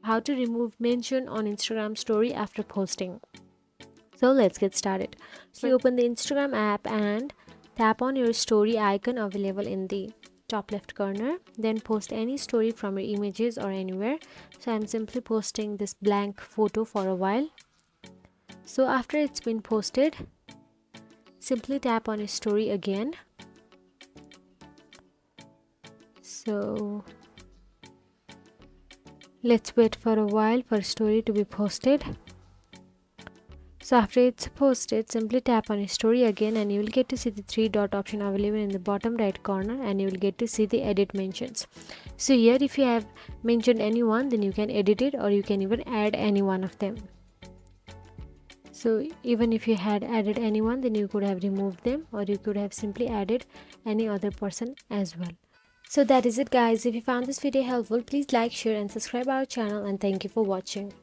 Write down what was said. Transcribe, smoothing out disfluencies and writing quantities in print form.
how to remove mention on Instagram story after posting. So let's get started. So you open the Instagram app and tap on your story icon available in the top left corner. Then post any story from your images or anywhere. So I'm simply posting this blank photo for a while. So after it's been posted, simply tap on a story again. So let's wait for a while for story to be posted. So after it's posted, simply tap on a story again and you will get to see the three dot option available in the bottom right corner, and you will get to see the edit mentions. So here if you have mentioned anyone, then you can edit it, or you can even add any one of them. So even if you had added anyone, then you could have removed them, or you could have simply added any other person as well. So that is it guys. If you found this video helpful, please like, share and subscribe our channel, and thank you for watching.